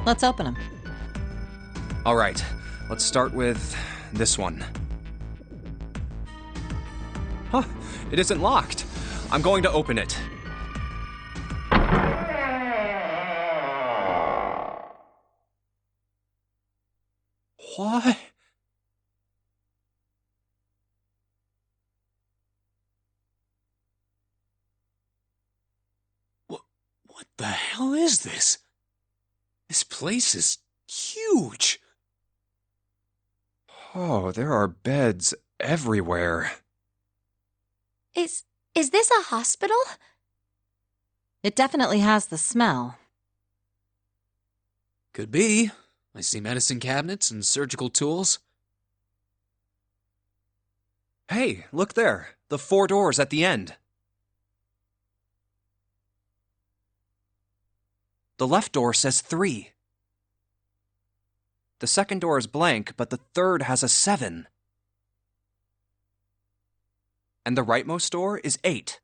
Let's open them. All right, let's start with this one. Huh, it isn't locked. I'm going to open it. What? What the hell is this? This place is huge. Oh, there are beds everywhere. Is this a hospital? It definitely has the smell. Could be. I see medicine cabinets and surgical tools. Hey, look there. The 4 doors at the end. The left door says 3. The second door is blank, but the third has a 7. And the rightmost door is 8.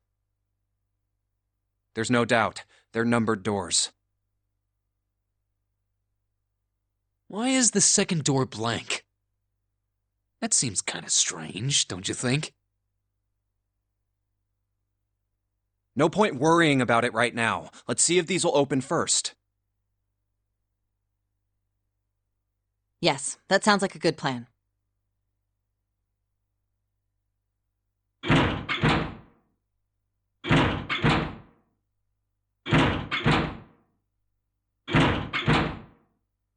There's no doubt, they're numbered doors. Why is the second door blank? That seems kind of strange, don't you think? No point worrying about it right now. Let's see if these will open first. Yes, that sounds like a good plan.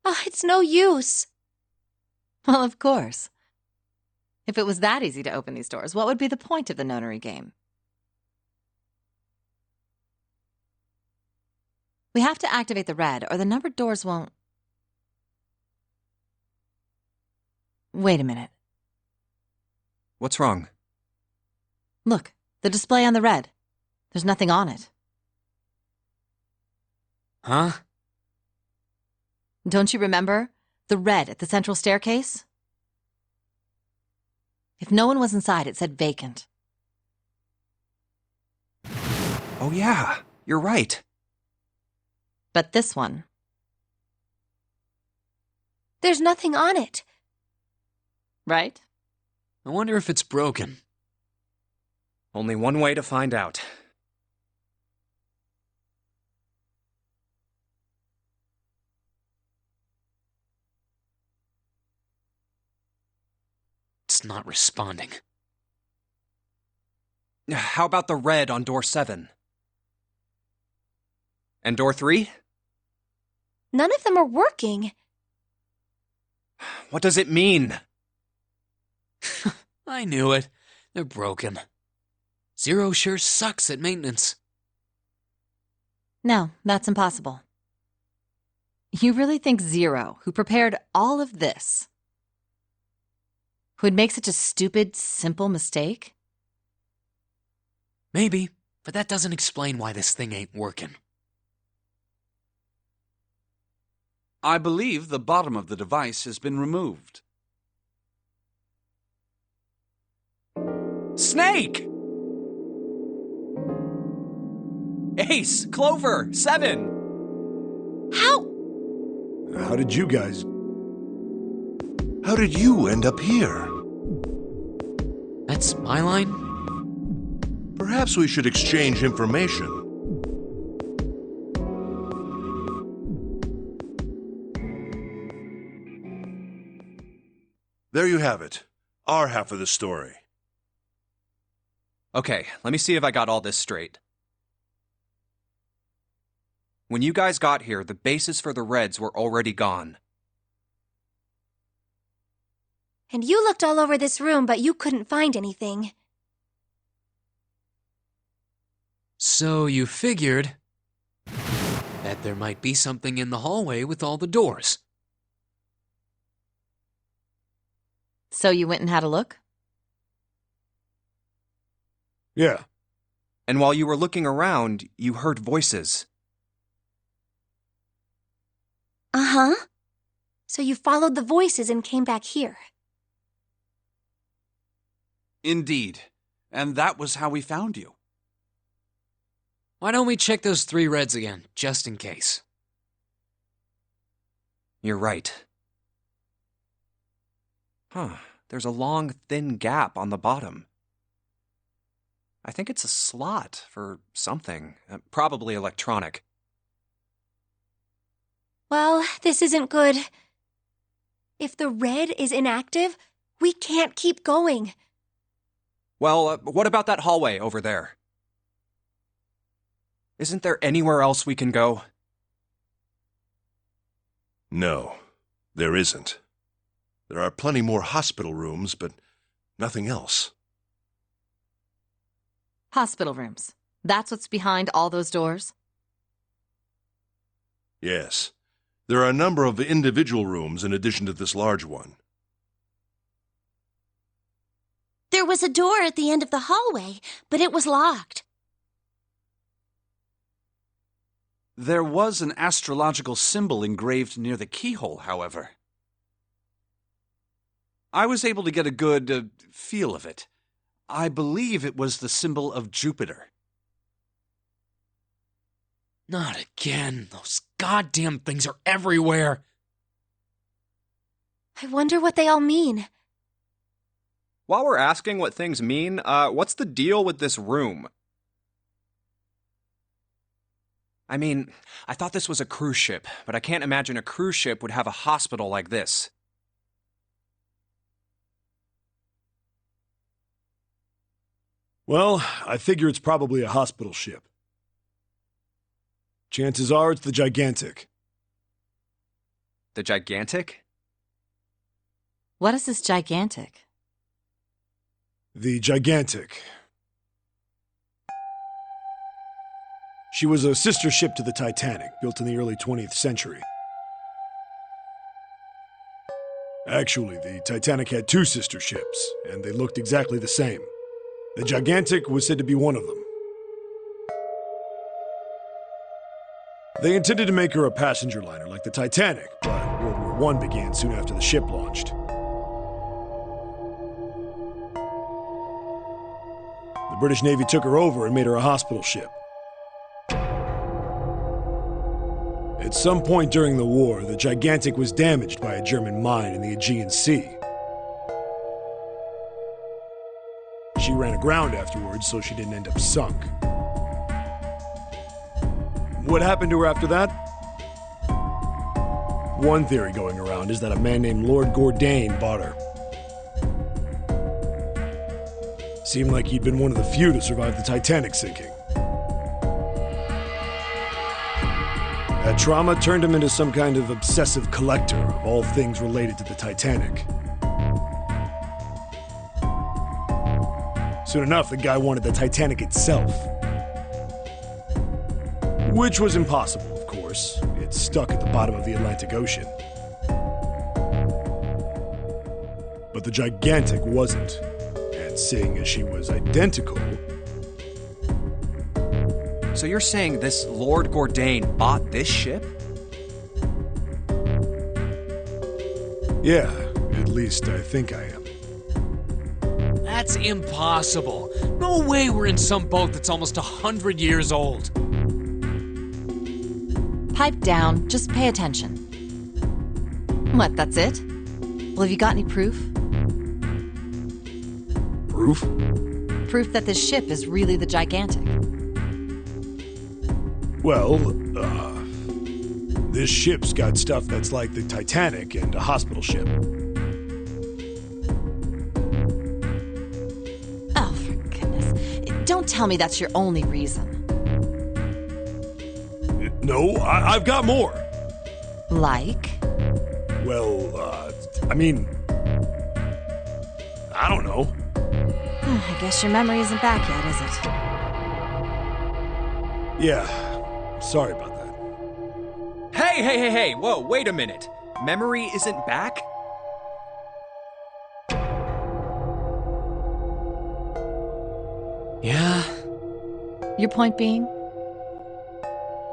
Oh, it's no use. Well, of course. If it was that easy to open these doors, what would be the point of the Nonary game? We have to activate the red, or the numbered doors won't... Wait a minute. What's wrong? Look, the display on the red. There's nothing on it. Huh? Don't you remember? The red at the central staircase? If no one was inside, it said vacant. Oh yeah, you're right. But this one... There's nothing on it. Right? I wonder if it's broken. Only one way to find out. It's not responding. How about the red on door 7? And door 3? None of them are working. What does it mean? I knew it. They're broken. Zero sure sucks at maintenance. No, that's impossible. You really think Zero, who prepared all of this, would make such a stupid, simple mistake? Maybe, but that doesn't explain why this thing ain't working. I believe the bottom of the device has been removed. Snake! Ace! Clover! 7! How did you guys... How did you end up here? That's my line? Perhaps we should exchange information. There you have it. Our half of the story. Okay, let me see if I got all this straight. When you guys got here, the bases for the Reds were already gone. And you looked all over this room, but you couldn't find anything. So you figured that there might be something in the hallway with all the doors. So you went and had a look? Yeah. And while you were looking around, you heard voices. Uh-huh. So you followed the voices and came back here. Indeed. And that was how we found you. Why don't we check those 3 reds again, just in case? You're right. Huh, there's a long, thin gap on the bottom. I think it's a slot for something, probably electronic. Well, this isn't good. If the red is inactive, we can't keep going. Well, what about that hallway over there? Isn't there anywhere else we can go? No, there isn't. There are plenty more hospital rooms, but nothing else. Hospital rooms. That's what's behind all those doors? Yes. There are a number of individual rooms in addition to this large one. There was a door at the end of the hallway, but it was locked. There was an astrological symbol engraved near the keyhole, however. I was able to get a good feel of it. I believe it was the symbol of Jupiter. Not again. Those goddamn things are everywhere. I wonder what they all mean. While we're asking what things mean, what's the deal with this room? I mean, I thought this was a cruise ship, but I can't imagine a cruise ship would have a hospital like this. Well, I figure it's probably a hospital ship. Chances are it's the Gigantic. The Gigantic? What is this gigantic? The Gigantic. She was a sister ship to the Titanic, built in the early 20th century. Actually, the Titanic had 2 sister ships, and they looked exactly the same. The Gigantic was said to be one of them. They intended to make her a passenger liner like the Titanic, but World War I began soon after the ship launched. The British Navy took her over and made her a hospital ship. At some point during the war, the Gigantic was damaged by a German mine in the Aegean Sea. She ran aground afterwards, so she didn't end up sunk. What happened to her after that? One theory going around is that a man named Lord Gourdane bought her. Seemed like he'd been one of the few to survive the Titanic sinking. That trauma turned him into some kind of obsessive collector of all things related to the Titanic. Soon enough, the guy wanted the Titanic itself. Which was impossible, of course. It's stuck at the bottom of the Atlantic Ocean. But the Gigantic wasn't. And seeing as she was identical... So you're saying this Lord Gourdane bought this ship? Yeah, at least I think I am. That's impossible. No way we're in some boat that's almost 100 years old. Pipe down, just pay attention. What, that's it? Well, have you got any proof? Proof? Proof that this ship is really the Gigantic. Well, this ship's got stuff that's like the Titanic and a hospital ship. Oh, for goodness. Don't tell me that's your only reason. No, I've got more. Like? Well, I mean... I don't know. I guess your memory isn't back yet, is it? Yeah, sorry about that. Hey, whoa, wait a minute. Memory isn't back? Yeah? Your point being?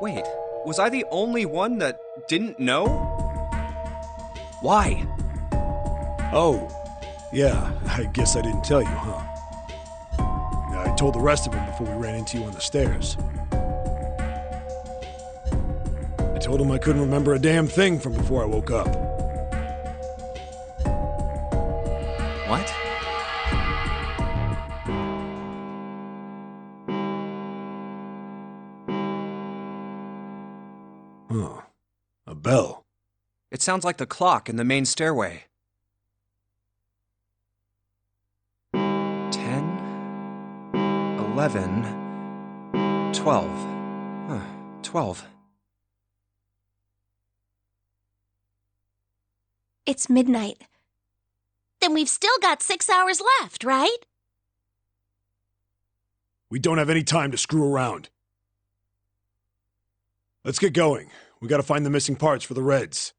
Wait, was I the only one that didn't know? Why? Oh, yeah, I guess I didn't tell you, huh? I told the rest of them before we ran into you on the stairs. told him I couldn't remember a damn thing from before I woke up. What? Huh. A bell. It sounds like the clock in the main stairway. 10, 11, 12. Huh, 12. It's midnight. Then we've still got 6 hours left, right? We don't have any time to screw around. Let's get going. We gotta find the missing parts for the Reds.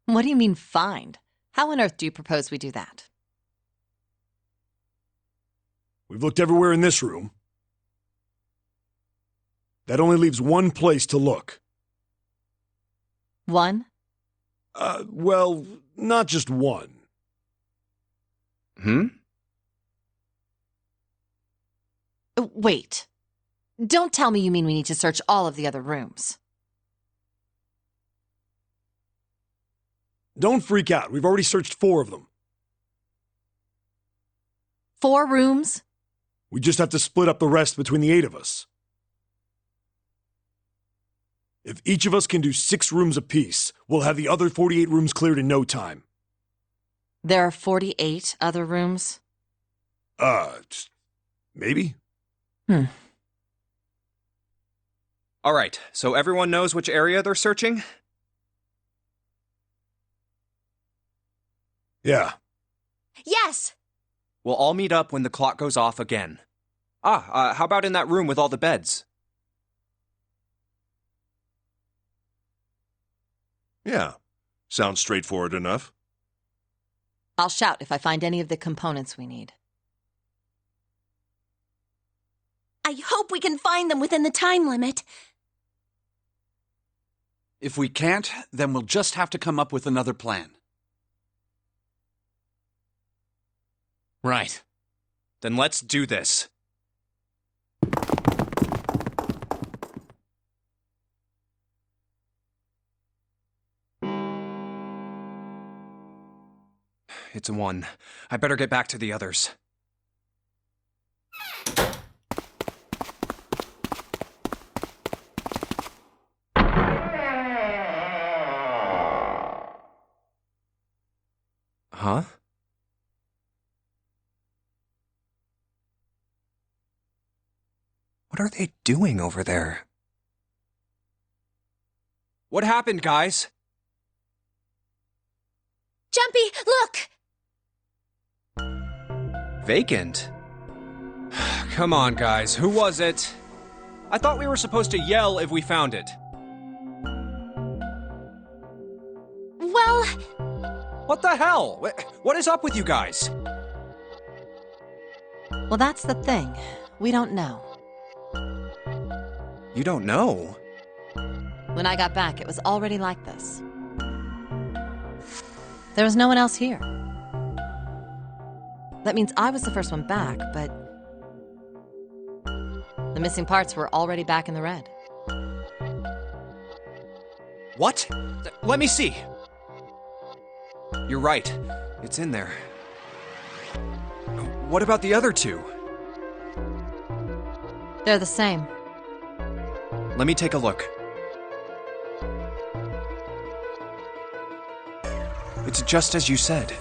What do you mean, find? How on earth do you propose we do that? We've looked everywhere in this room. That only leaves one place to look. One? Well, not just one. Wait. Don't tell me you mean we need to search all of the other rooms. Don't freak out. We've already searched 4 of them. 4 rooms? We just have to split up the rest between the 8 of us. If each of us can do 6 rooms apiece, we'll have the other 48 rooms cleared in no time. There are 48 other rooms? Maybe? All right, so everyone knows which area they're searching? Yeah. Yes! We'll all meet up when the clock goes off again. How about in that room with all the beds? Yeah. Sounds straightforward enough. I'll shout if I find any of the components we need. I hope we can find them within the time limit. If we can't, then we'll just have to come up with another plan. Right. Then let's do this. It's a 1. I better get back to the others. Huh? What are they doing over there? What happened, guys? Jumpy, look! Vacant? Come on, guys. Who was it? I thought we were supposed to yell if we found it. Well... What the hell? What is up with you guys? Well, that's the thing. We don't know. You don't know? When I got back, it was already like this. There was no one else here. That means I was the first one back, but the missing parts were already back in the red. What? Let me see. You're right. It's in there. What about the other 2? They're the same. Let me take a look. It's just as you said.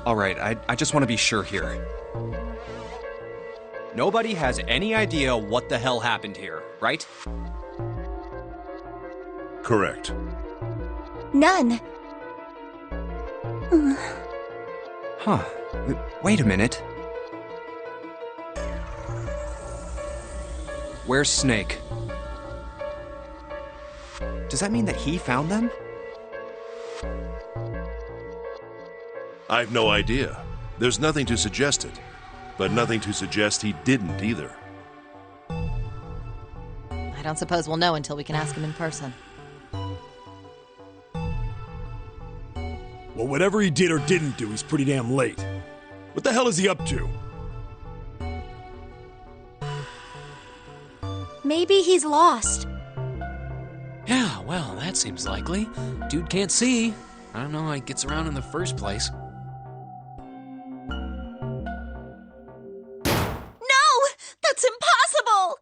All right, I just want to be sure here. Nobody has any idea what the hell happened here, right? Correct. None. Huh. Wait a minute. Where's Snake? Does that mean that he found them? I've no idea. There's nothing to suggest it, but nothing to suggest he didn't either. I don't suppose we'll know until we can ask him in person. Well, whatever he did or didn't do, he's pretty damn late. What the hell is he up to? Maybe he's lost. Yeah, well, that seems likely. Dude can't see. I don't know how he gets around in the first place. No! That's impossible!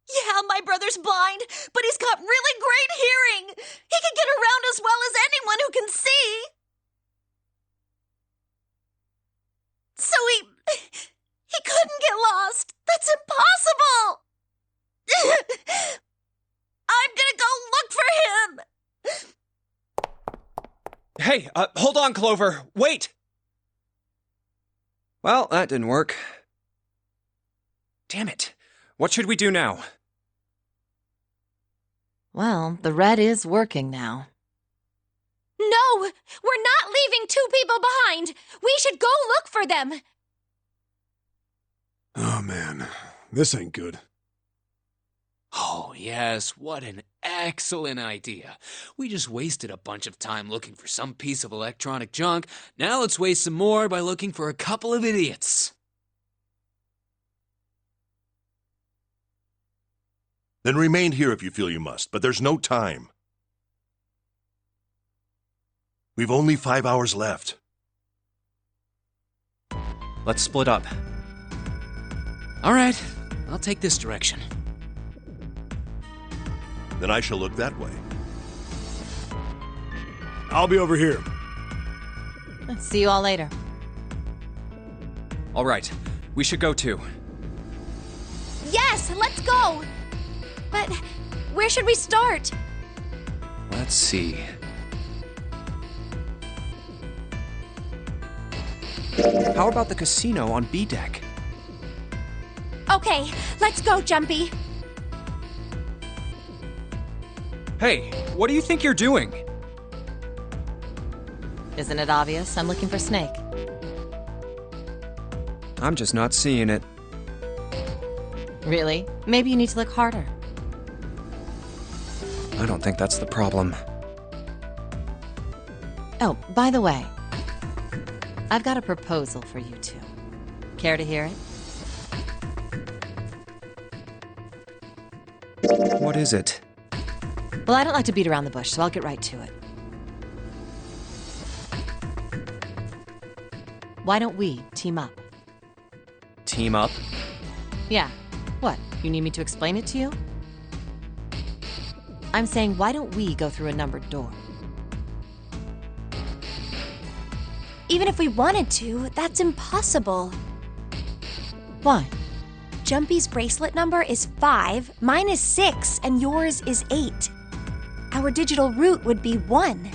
Yeah, my brother's blind, but he's got really great hearing. He can get around as well as anyone who can see. So he couldn't get lost. That's impossible. I'm gonna go look for him. Hey, hold on, Clover. Wait! Well, that didn't work. Damn it. What should we do now? Well, the red is working now. No! We're not leaving two people behind! We should go look for them! Oh man, this ain't good. Oh, yes, what an excellent idea. We just wasted a bunch of time looking for some piece of electronic junk. Now let's waste some more by looking for a couple of idiots. Then remain here if you feel you must, but there's no time. We've only 5 hours left. Let's split up. All right, I'll take this direction. Then I shall look that way. I'll be over here. Let's see you all later. All right, we should go too. Yes, let's go! But where should we start? Let's see. How about the casino on B deck? Okay, let's go, Jumpy. Hey, what do you think you're doing? Isn't it obvious? I'm looking for Snake. I'm just not seeing it. Really? Maybe you need to look harder. I don't think that's the problem. Oh, by the way, I've got a proposal for you two. Care to hear it? What is it? Well, I don't like to beat around the bush, so I'll get right to it. Why don't we team up? Team up? Yeah. What? You need me to explain it to you? I'm saying, why don't we go through a numbered door? Even if we wanted to, that's impossible. Why? Jumpy's bracelet number is 5, mine is 6, and yours is 8. Our digital route would be 1.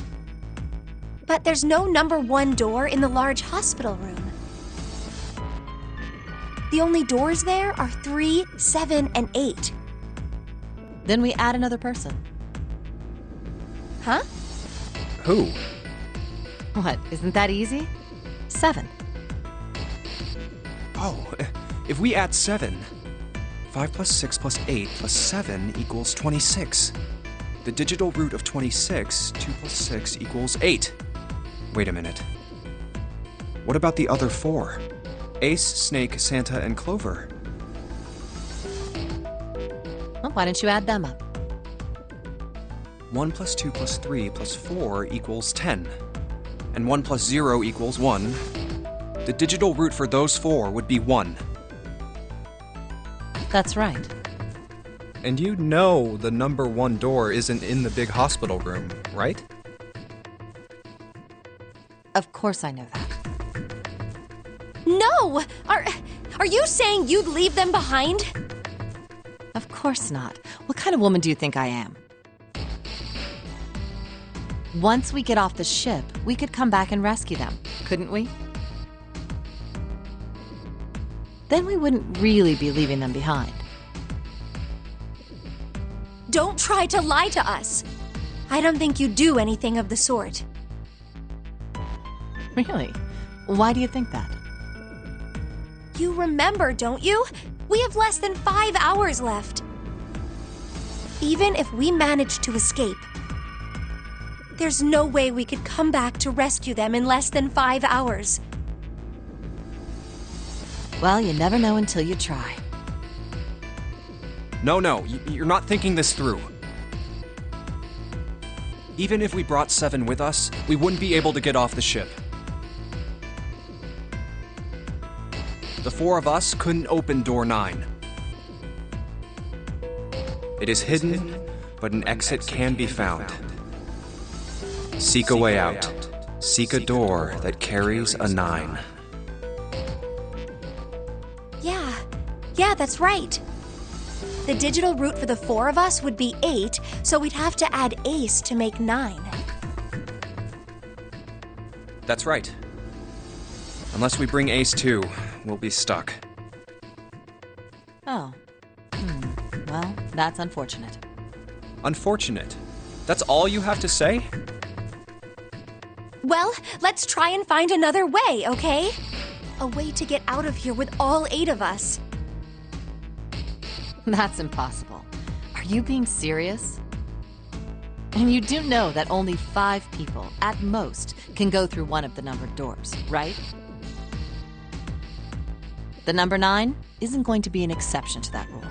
But there's no number 1 door in the large hospital room. The only doors there are 3, 7, and 8. Then we add another person. Huh? Who? What, isn't that easy? 7. Oh, if we add 7, 5 plus 6 plus 8 plus 7 equals 26. The digital root of 26, 2 plus 6 equals 8. Wait a minute. What about the other 4? Ace, Snake, Santa, and Clover. Well, why don't you add them up? 1 plus 2 plus 3 plus 4 equals 10. And 1 plus 0 equals 1. The digital root for those 4 would be 1. That's right. And you know the number 1 door isn't in the big hospital room, right? Of course I know that. No! Are you saying you'd leave them behind? Of course not. What kind of woman do you think I am? Once we get off the ship, we could come back and rescue them, couldn't we? Then we wouldn't really be leaving them behind. Don't try to lie to us. I don't think you do anything of the sort. Really? Why do you think that? You remember, don't you? We have less than 5 hours left. Even if we manage to escape, there's no way we could come back to rescue them in less than 5 hours. Well, you never know until you try. No, you're not thinking this through. Even if we brought 7 with us, we wouldn't be able to get off the ship. The 4 of us couldn't open door 9. It is hidden, but an exit can be found. Seek a way out. Seek a door that carries a 9. Yeah, that's right. The digital route for the 4 of us would be 8, so we'd have to add Ace to make 9. That's right. Unless we bring Ace too, we'll be stuck. Oh. Well, that's unfortunate. Unfortunate? That's all you have to say? Well, let's try and find another way, okay? A way to get out of here with all 8 of us. That's impossible. Are you being serious? And you do know that only 5 people, at most, can go through one of the numbered doors, right? The number 9 isn't going to be an exception to that rule.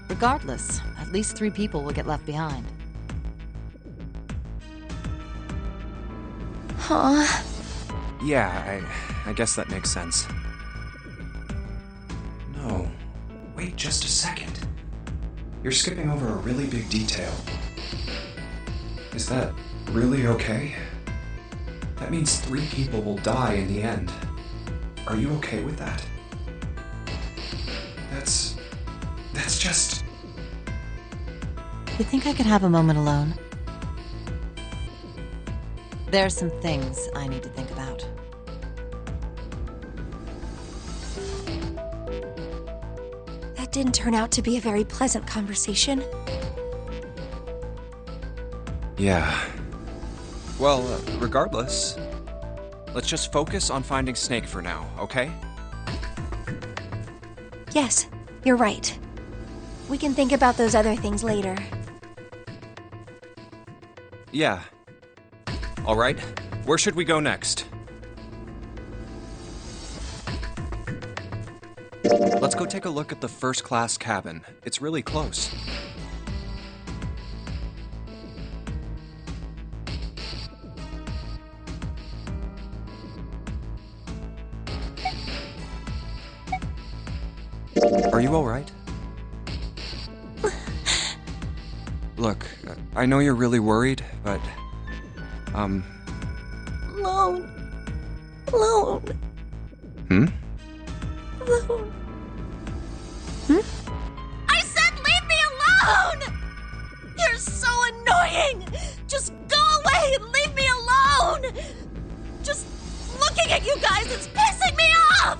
Regardless, at least 3 people will get left behind. Huh? Yeah, I guess that makes sense. No. Wait just a second. You're skipping over a really big detail. Is that really okay? That means 3 people will die in the end. Are you okay with that? That's just... You think I could have a moment alone? There are some things I need to think about. That didn't turn out to be a very pleasant conversation. Yeah. Well, regardless, let's just focus on finding Snake for now, okay? Yes, you're right. We can think about those other things later. Yeah. All right, where should we go next? Let's go take a look at the first-class cabin. It's really close. Are you all right? Look, I know you're really worried, but... Alone. Alone. Hmm? Alone. I said leave me alone! You're so annoying! Just go away and leave me alone! Just looking at you guys is pissing me off!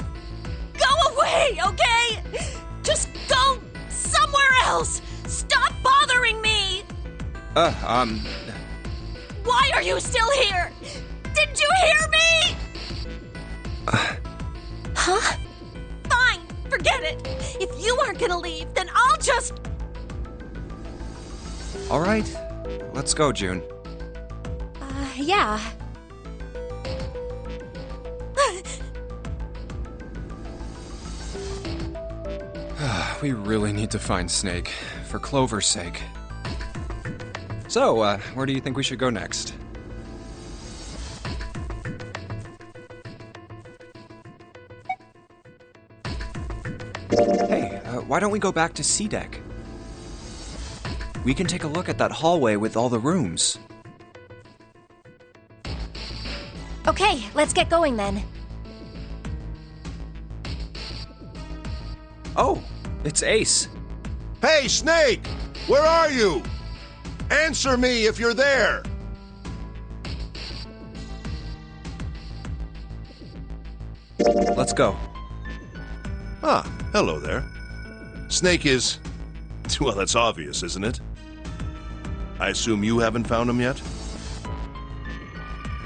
Go away, okay? Just go somewhere else! Stop bothering me! Why are you still here? Didn't you hear me? Huh? Fine, forget it. If you aren't gonna leave, then I'll just... All right, let's go, June. Yeah. We really need to find Snake, for Clover's sake. So, where do you think we should go next? Hey, why don't we go back to C Deck? We can take a look at that hallway with all the rooms. Okay, let's get going then. Oh, it's Ace. Hey, Snake! Where are you? Answer me if you're there! Let's go. Ah, hello there. Snake is... well, that's obvious, isn't it? I assume you haven't found him yet?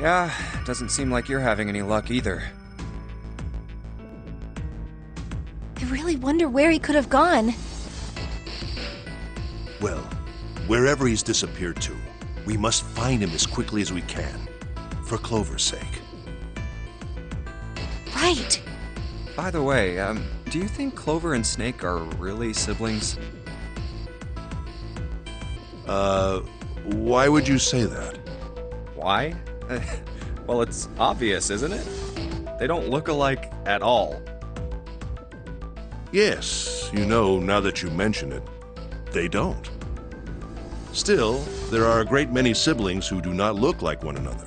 Yeah, doesn't seem like you're having any luck either. I really wonder where he could have gone. Well, wherever he's disappeared to, we must find him as quickly as we can. For Clover's sake. Right. By the way, do you think Clover and Snake are really siblings? Why would you say that? Why? Well, it's obvious, isn't it? They don't look alike at all. Yes, now that you mention it, they don't. Still, there are a great many siblings who do not look like one another.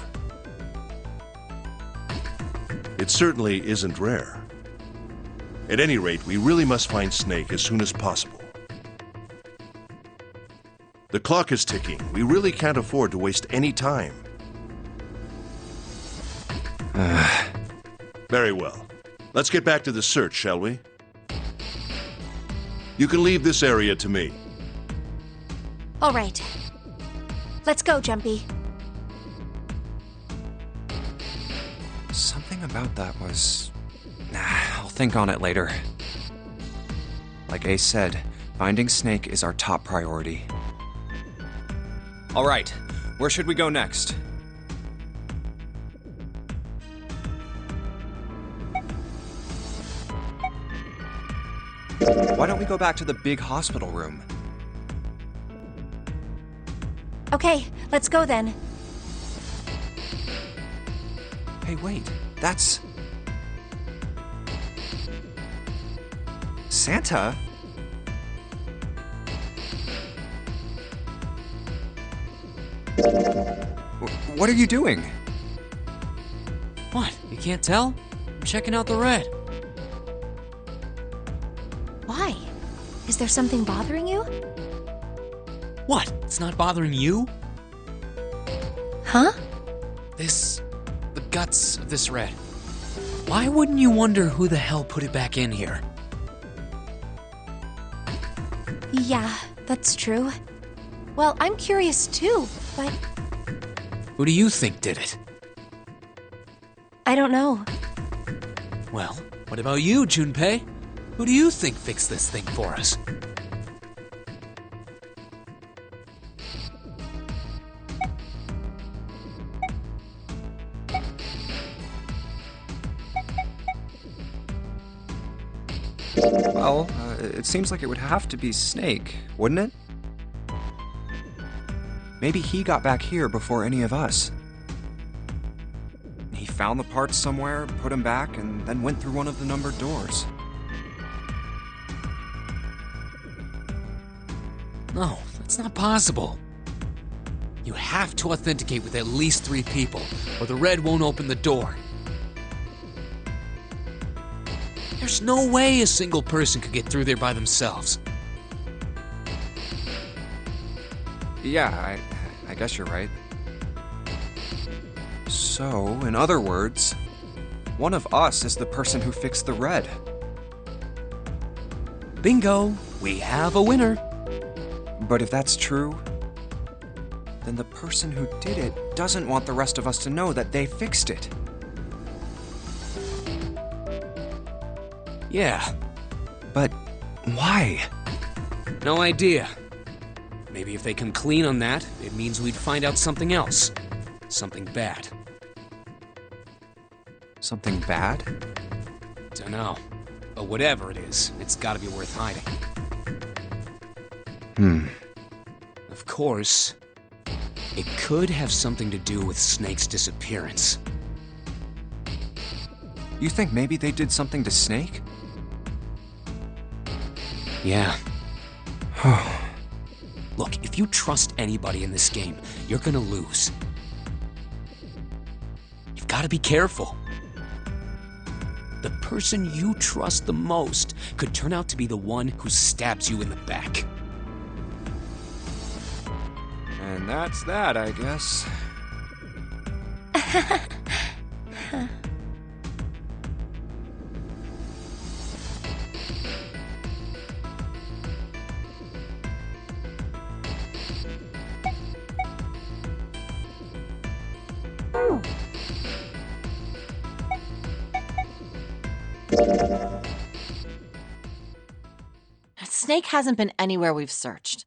It certainly isn't rare. At any rate, we really must find Snake as soon as possible. The clock is ticking. We really can't afford to waste any time. Very well. Let's get back to the search, shall we? You can leave this area to me. All right. Let's go, Jumpy. Something about that was... I'll think on it later. Like Ace said, finding Snake is our top priority. All right, where should we go next? Why don't we go back to the big hospital room? Okay, let's go then. Hey, wait, that's... Santa? What are you doing? What? You can't tell? I'm checking out the red. Why? Is there something bothering you? What? It's not bothering you? Huh? The guts of this red. Why wouldn't you wonder who the hell put it back in here? Yeah, that's true. Well, I'm curious too, but Who do you think did it? I don't know. Well, what about you, Junpei? Who do you think fixed this thing for us? Well, it seems like it would have to be Snake, wouldn't it? Maybe he got back here before any of us. He found the parts somewhere, put them back, and then went through one of the numbered doors. No, that's not possible. You have to authenticate with at least 3 people, or the red won't open the door. There's no way a single person could get through there by themselves. Yeah, I guess you're right. So, in other words, one of us is the person who fixed the red. Bingo! We have a winner. But if that's true, then the person who did it doesn't want the rest of us to know that they fixed it. Yeah, But why? no idea. Maybe if they come clean on that, it means we'd find out something else. Something bad. Something bad? Dunno. But whatever it is, it's gotta be worth hiding. Of course, it could have something to do with Snake's disappearance. You think maybe they did something to Snake? Yeah. Look, if you trust anybody in this game, you're gonna lose. You've gotta be careful. The person you trust the most could turn out to be the one who stabs you in the back. And that's that, I guess. Snake hasn't been anywhere we've searched.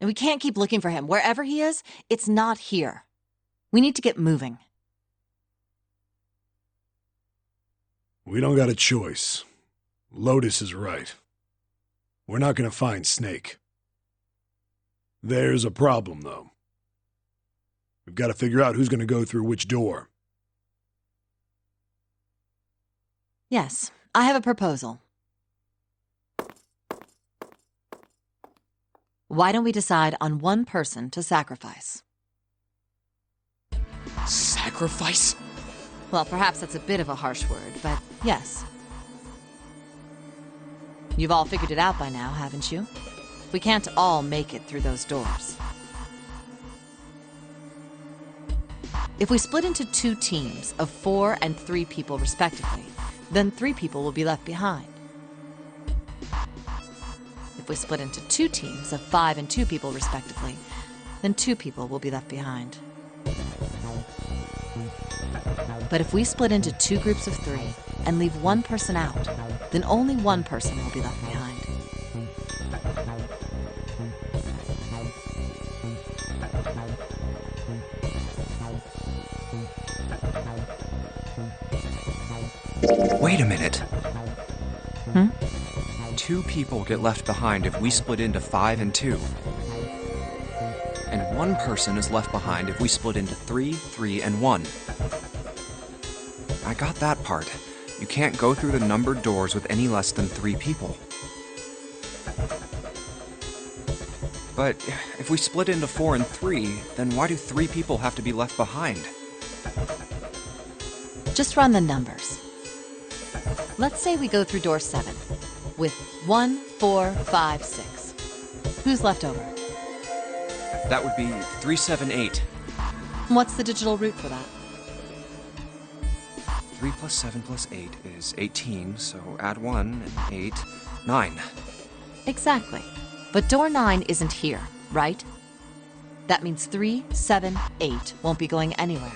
And we can't keep looking for him. Wherever he is, it's not here. We need to get moving. We don't got a choice. Lotus is right. We're not gonna find Snake. There's a problem, though. We've got to figure out who's going to go through which door. Yes, I have a proposal. Why don't we decide on one person to sacrifice? Sacrifice? Well, perhaps that's a bit of a harsh word, but yes. You've all figured it out by now, haven't you? We can't all make it through those doors. If we split into 2 teams of 4 and 3 people respectively, then 3 people will be left behind. If we split into 2 teams of 5 and 2 people respectively, then 2 people will be left behind. But if we split into 2 groups of 3 and leave 1 person out, then only 1 person will be left behind. Wait a minute. Hmm? 2 people get left behind if we split into 5 and 2. And 1 person is left behind if we split into 3, 3, and 1. I got that part. You can't go through the numbered doors with any less than 3 people. But if we split into 4 and 3, then why do 3 people have to be left behind? Just run the numbers. Let's say we go through door 7 with 1, 4, 5, 6. Who's left over? That would be 3, 7, 8. What's the digital root for that? 3 plus 7 plus 8 is 18, so add 1 and 8, 9. Exactly. But door 9 isn't here, right? That means 3, 7, 8 won't be going anywhere.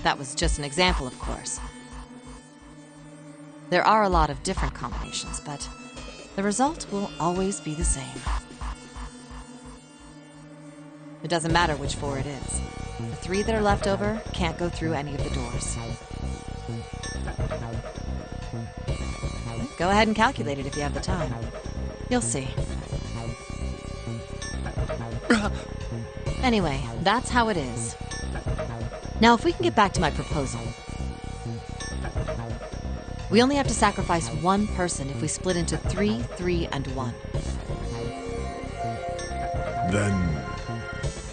That was just an example, of course. There are a lot of different combinations, but the result will always be the same. It doesn't matter which 4 it is. The 3 that are left over can't go through any of the doors. Go ahead and calculate it if you have the time. You'll see. Anyway, that's how it is. Now, if we can get back to my proposal. We only have to sacrifice 1 person if we split into 3, 3, and 1. Then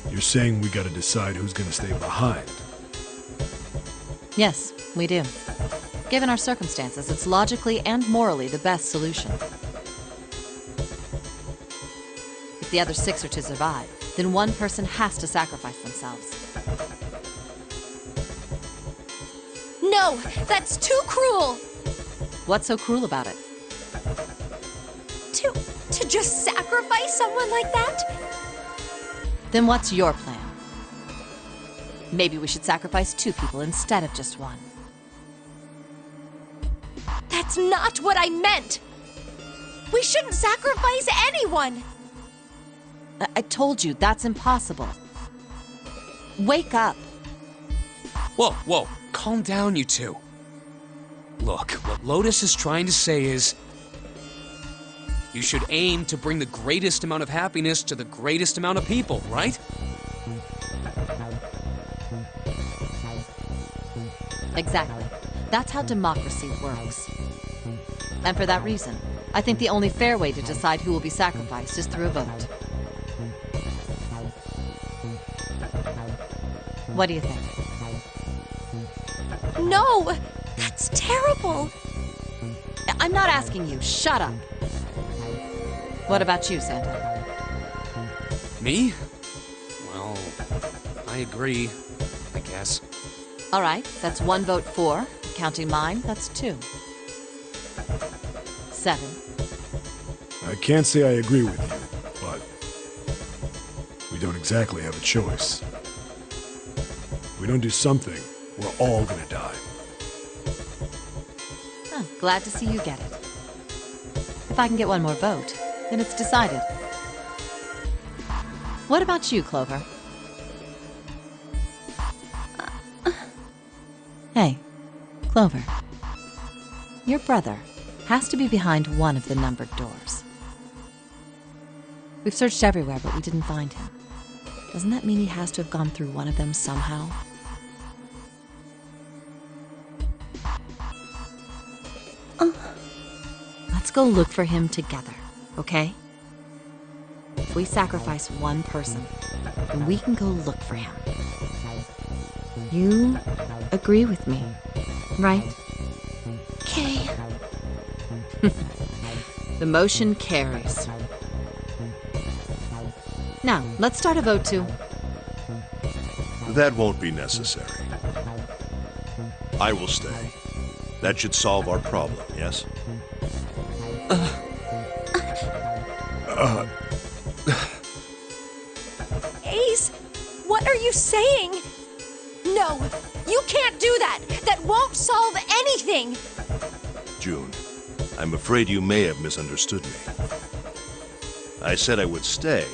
you're saying we gotta decide who's gonna stay behind. Yes, we do. Given our circumstances, it's logically and morally the best solution. If the other 6 are to survive, then 1 person has to sacrifice themselves. No, that's too cruel! What's so cruel about it? To just sacrifice someone like that? Then what's your plan? Maybe we should sacrifice 2 people instead of just 1. That's not what I meant! We shouldn't sacrifice anyone! I told you, that's impossible. Wake up. Whoa, whoa, calm down, you 2. Look, what Lotus is trying to say is, you should aim to bring the greatest amount of happiness to the greatest amount of people, right? Exactly. That's how democracy works. And for that reason, I think the only fair way to decide who will be sacrificed is through a vote. What do you think? No! That's terrible! I'm not asking you. Shut up. What about you, Santa? Me? Well, I agree, I guess. All right, that's 1 vote for. Counting mine, that's 2. 7. I can't say I agree with you, but we don't exactly have a choice. If we don't do something, we're all gonna die. Oh, glad to see you get it. If I can get 1 more vote, then it's decided. What about you, Clover? Hey, Clover. Your brother has to be behind one of the numbered doors. We've searched everywhere, but we didn't find him. Doesn't that mean he has to have gone through one of them somehow? Let's go look for him together, okay? If we sacrifice one person, then we can go look for him. You agree with me, right? Okay. The motion carries. Now, let's start a vote too. That won't be necessary. I will stay. That should solve our problem, yes? Ace, what are you saying? No, you can't do that. That won't solve anything. June, I'm afraid you may have misunderstood me. I said I would stay,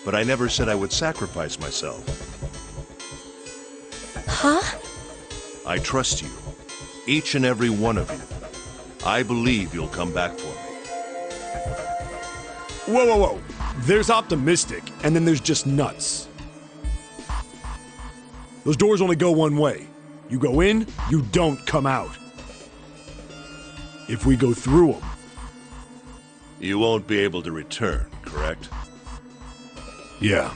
but I never said I would sacrifice myself. Huh? I trust you, each and every one of you. I believe you'll come back for me. Whoa, whoa, whoa. There's optimistic, and then there's just nuts. Those doors only go one way. You go in, you don't come out. If we go through them... You won't be able to return, correct? Yeah.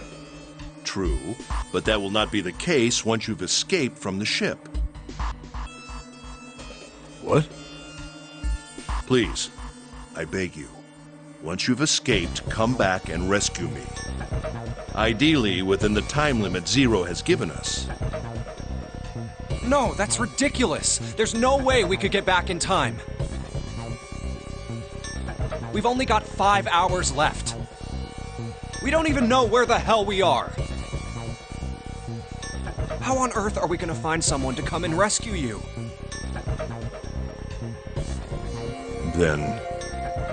True, but that will not be the case once you've escaped from the ship. What? Please, I beg you. Once you've escaped, come back and rescue me. Ideally, within the time limit Zero has given us. No, that's ridiculous. There's no way we could get back in time. We've only got 5 hours left. We don't even know where the hell we are. How on earth are we gonna find someone to come and rescue you? Then,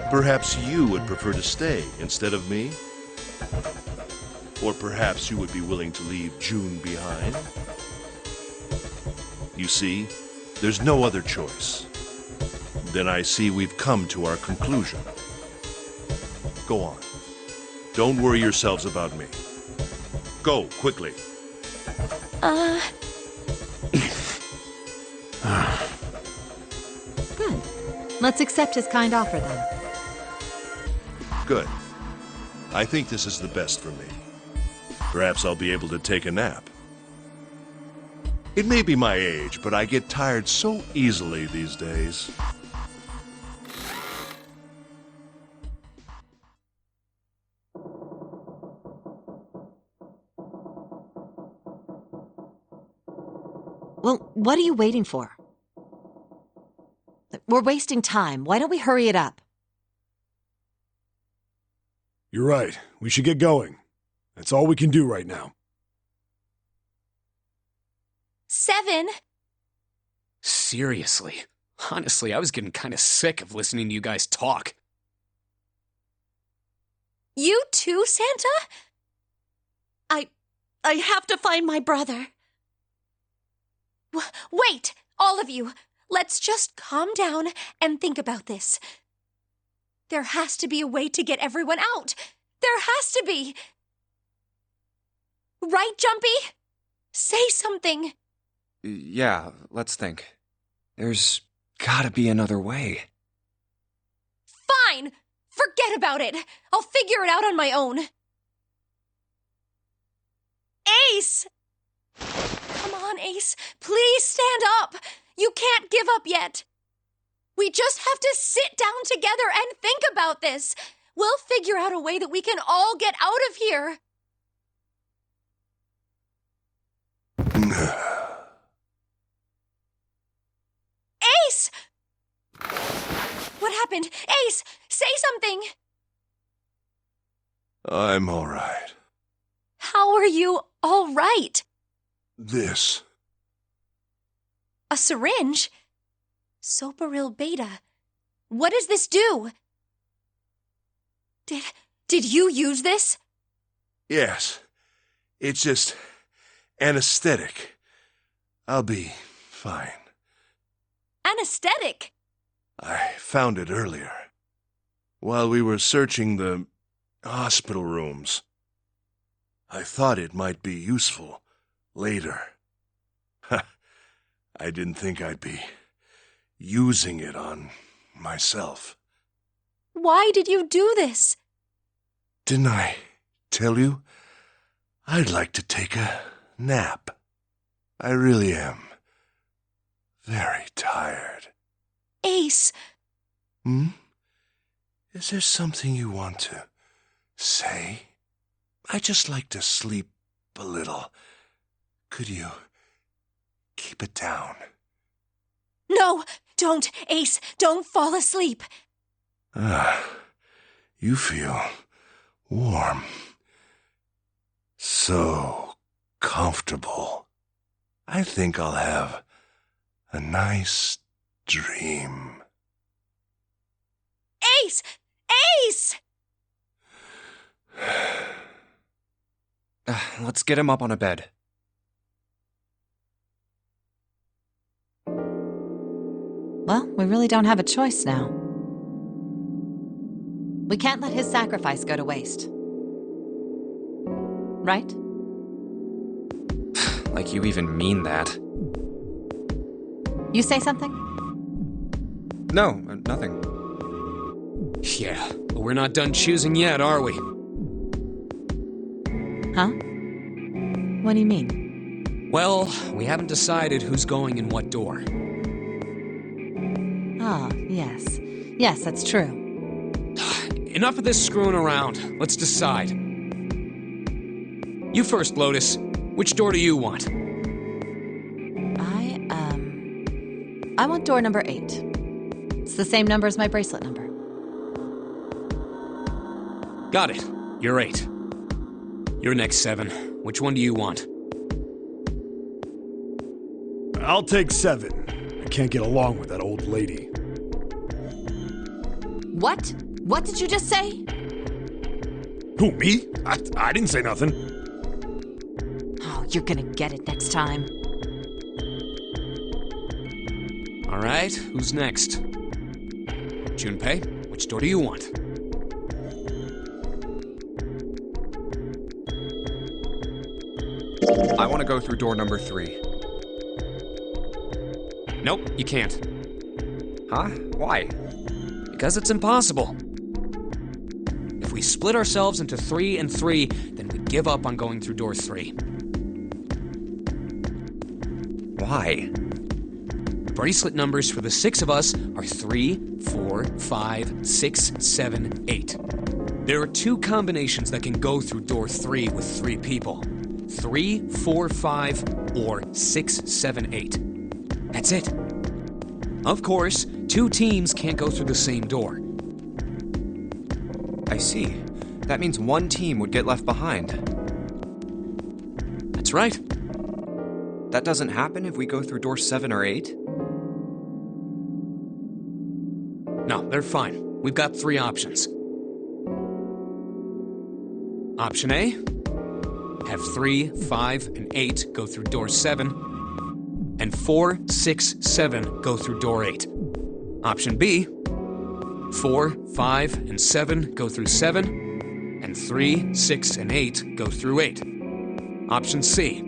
perhaps you would prefer to stay instead of me? Or perhaps you would be willing to leave June behind? You see, there's no other choice. Then I see we've come to our conclusion. Go on. Don't worry yourselves about me. Go, quickly. Good. Let's accept his kind offer then. Good. I think this is the best for me. Perhaps I'll be able to take a nap. It may be my age, but I get tired so easily these days. Well, what are you waiting for? We're wasting time. Why don't we hurry it up? You're right. We should get going. That's all we can do right now. 7. Seriously. Honestly, I was getting kind of sick of listening to you guys talk. You too, Santa? I have to find my brother. Wait, all of you. Let's just calm down and think about this. There has to be a way to get everyone out. There has to be. Right, Jumpy? Say something. Yeah, let's think. There's gotta be another way. Fine! Forget about it. I'll figure it out on my own. Ace! Come on, Ace. Please stand up. You can't give up yet. We just have to sit down together and think about this. We'll figure out a way that we can all get out of here. Ace! What happened? Ace, say something. I'm all right. How are you all right? This. A syringe? Soparil Beta. What does this do? Did you use this? Yes. It's just anesthetic. I'll be fine. Anesthetic? I found it earlier. While we were searching the hospital rooms. I thought it might be useful later. I didn't think I'd be using it on myself. Why did you do this? Didn't I tell you? I'd like to take a nap. I really am very tired. Ace. Is there something you want to say? I'd just like to sleep a little. Could you keep it down? No, don't, Ace. Don't fall asleep. You feel warm. So comfortable. I think I'll have a nice dream. Ace! Ace! Let's get him up on a bed. Well, we really don't have a choice now. We can't let his sacrifice go to waste. Right? Like you even mean that. You say something? No, nothing. Yeah, but we're not done choosing yet, are we? Huh? What do you mean? Well, we haven't decided who's going in what door. Ah, yes. Yes, that's true. Enough of this screwing around. Let's decide. You first, Lotus. Which door do you want? I want door number 8. It's the same number as my bracelet number. Got it. You're 8. You're next, 7. Which one do you want? I'll take 7. I can't get along with that old lady. What? What did you just say? Who, me? I didn't say nothing. Oh, you're gonna get it next time. All right, who's next? Junpei, which door do you want? I want to go through door number 3. Nope, you can't. Huh? Why? Because it's impossible. If we split ourselves into 3 and 3, then we give up on going through door 3. Why? The bracelet numbers for the 6 of us are 3, 4, 5, 6, 7, 8. There are 2 combinations that can go through door 3 with 3 people. 3, 4, 5, or 6, 7, 8. That's it. Of course, 2 teams can't go through the same door. I see. That means one team would get left behind. That's right. That doesn't happen if we go through door 7 or 8? No, they're fine. We've got 3 options. Option A, have 3, 5, and 8 go through door 7, and 4, 6, 7 go through door 8. Option B, 4, 5, and 7 go through 7, and 3, 6, and 8 go through 8. Option C,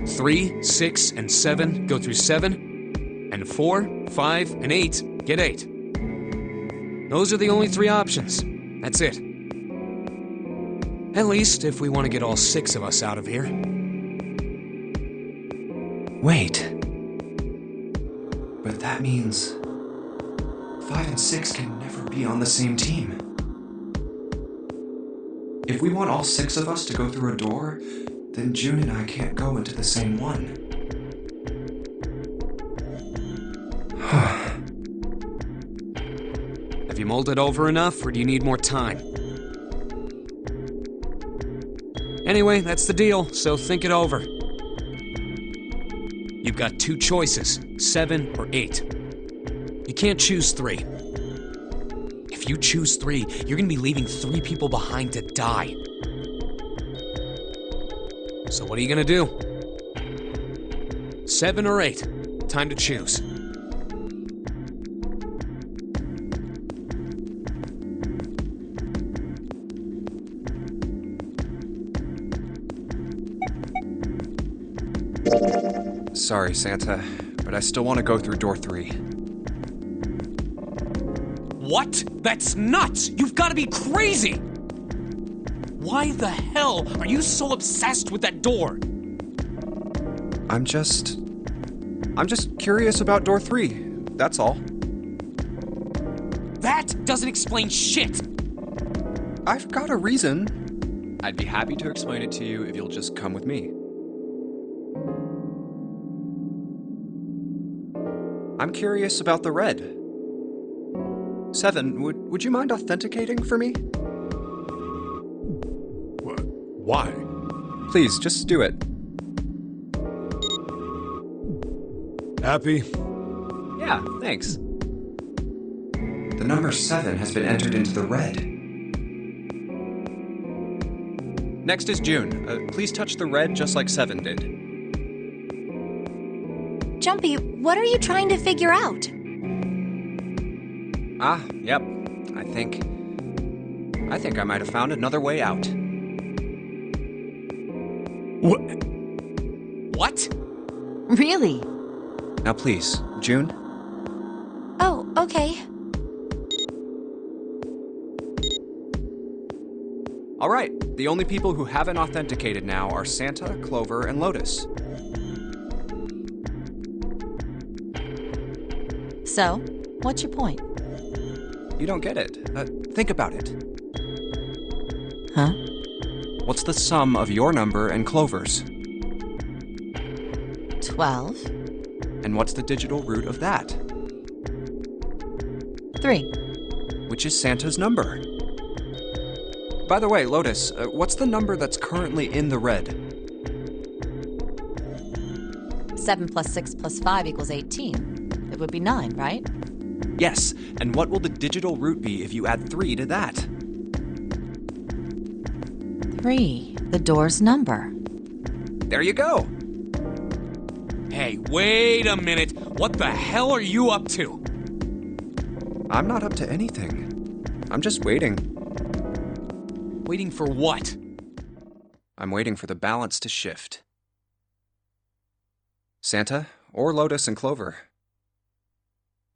3, 6, and 7 go through 7, and 4, 5, and 8 get 8. Those are the only 3 options. That's it. At least if we want to get all 6 of us out of here. Wait. But that means 5 and 6 can never be on the same team. If we want all 6 of us to go through a door, then June and I can't go into the same one. Have you mulled it over enough, or do you need more time? Anyway, that's the deal, so think it over. You've got 2 choices, 7 or 8. You can't choose 3. If you choose 3, you're gonna be leaving 3 people behind to die. So what are you gonna do? 7 or 8? Time to choose. Sorry, Santa, but I still want to go through door 3. What? That's nuts! You've got to be crazy! Why the hell are you so obsessed with that door? I'm just curious about door 3. That's all. That doesn't explain shit! I've got a reason. I'd be happy to explain it to you if you'll just come with me. I'm curious about the red. 7, would you mind authenticating for me? What? Why? Please, just do it. Happy? Yeah, thanks. The number 7 has been entered into the red. Next is June. Please touch the red just like 7 did. Jumpy, what are you trying to figure out? Yep. I think I might have found another way out. What? What? Really? Now please, June. Oh, okay. All right, the only people who haven't authenticated now are Santa, Clover, and Lotus. So, what's your point? You don't get it. Think about it. Huh? What's the sum of your number and Clover's? 12. And what's the digital root of that? 3. Which is Santa's number. By the way, Lotus, what's the number that's currently in the red? 7 plus 6 plus 5 equals 18. It would be 9, right? Yes, and what will the digital root be if you add 3 to that? 3. The door's number. There you go. Hey, wait a minute. What the hell are you up to? I'm not up to anything. I'm just waiting. Waiting for what? I'm waiting for the balance to shift. Santa, or Lotus and Clover.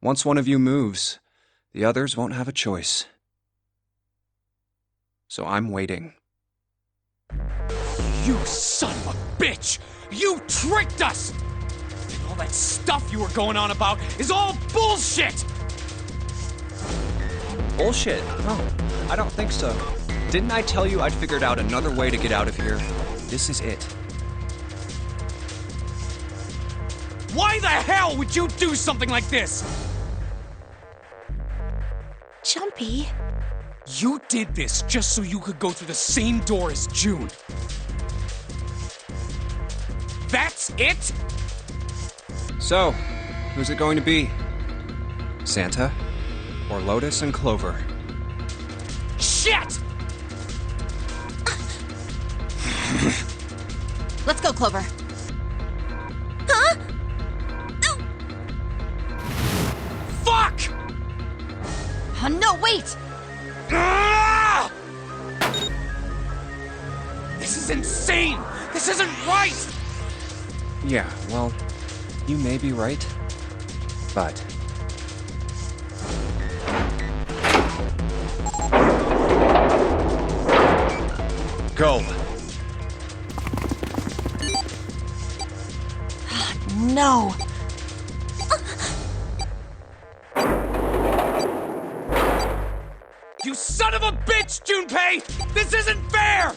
Once one of you moves, the others won't have a choice. So I'm waiting. You son of a bitch! You tricked us! And all that stuff you were going on about is all bullshit! Bullshit? Oh, I don't think so. Didn't I tell you I'd figured out another way to get out of here? This is it. Why the hell would you do something like this? Jumpy. You did this just so you could go through the same door as June. That's it? So, who's it going to be? Santa or Lotus and Clover? Shit! Let's go, Clover. Huh? Fuck! No, wait! Ah! This is insane! This isn't right! Yeah, well, you may be right, but... Go! No! You son of a bitch, Junpei! This isn't fair!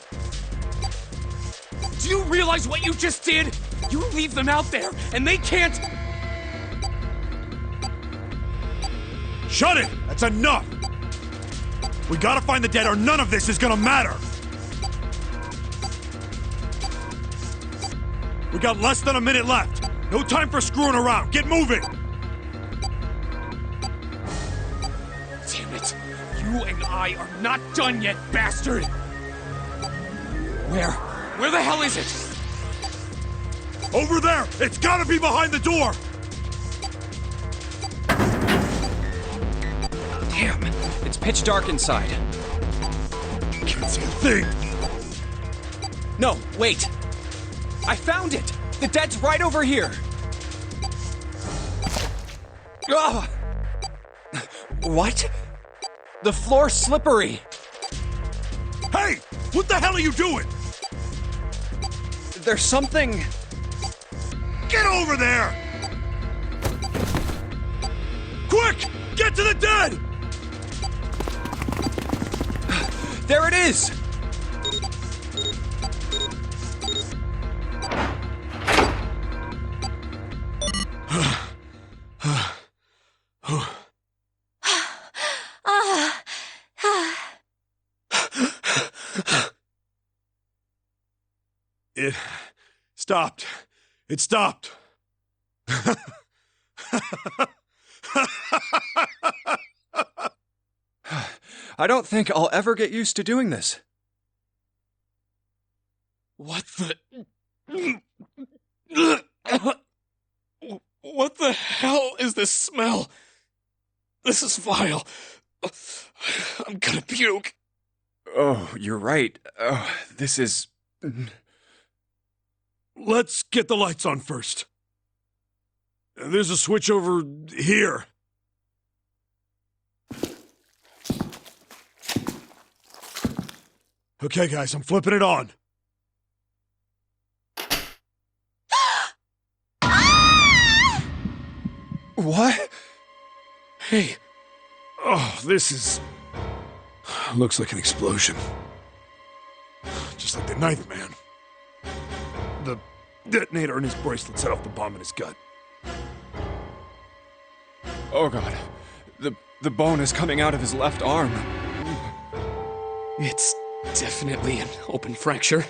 Do you realize what you just did? You leave them out there, and they can't... Shut it! That's enough! We gotta find the dead or none of this is gonna matter! We got less than a minute left. No time for screwing around. Get moving! Damn it! You and I are not done yet, bastard! Where the hell is it? Over there! It's gotta be behind the door! Damn, it's pitch dark inside. Can't see a thing! No, wait! I found it! The dead's right over here! Oh! What? The floor's slippery! Hey! What the hell are you doing? There's something... Get over there! Quick! Get to the dead! There it is! It stopped. It stopped. I don't think I'll ever get used to doing this. What the... What the hell is this smell? This is vile. I'm gonna puke. Oh, you're right. This is... Let's get the lights on first. There's a switch over here. Okay, guys, I'm flipping it on. What? Hey, Oh, this is... Looks like an explosion. Just like the Ninth Man. The detonator in his bracelet set off the bomb in his gut. Oh god. The bone is coming out of his left arm. it's definitely an open fracture.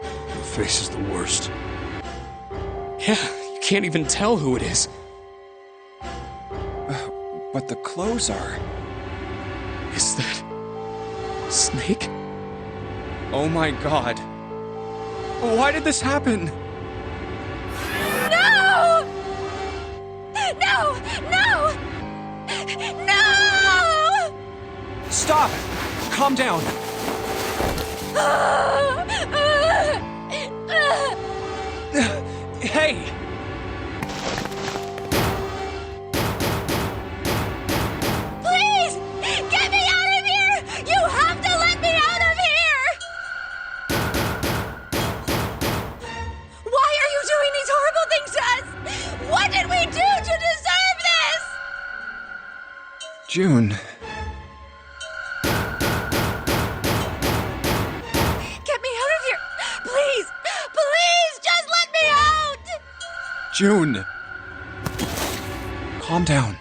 The face is the worst. Yeah, you can't even tell who it is. But the clothes are... Is that... Snake? Oh my god. Why did this happen? No! No! No! No! Stop! Calm down. Hey! Please! Get me out of here! You have to let me out of here! Why are you doing these horrible things to us? What did we do to deserve this? June. Get me out of here! Please! Please! Just let me out! June. Calm down.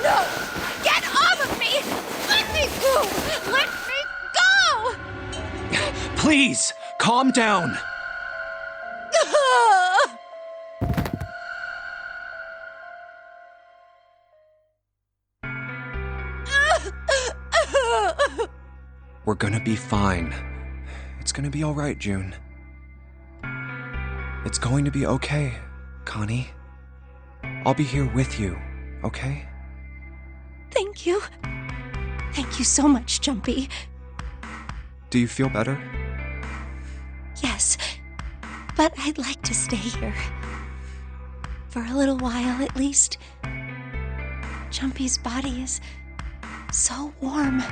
No! Get off of me! Let me go! Let me go! Please, calm down. We're gonna be fine. It's gonna be alright, June. It's going to be okay, Connie. I'll be here with you, okay? Thank you. Thank you so much, Jumpy. Do you feel better? Yes, but I'd like to stay here. For a little while, at least. Jumpy's body is so warm.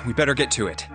We better get to it.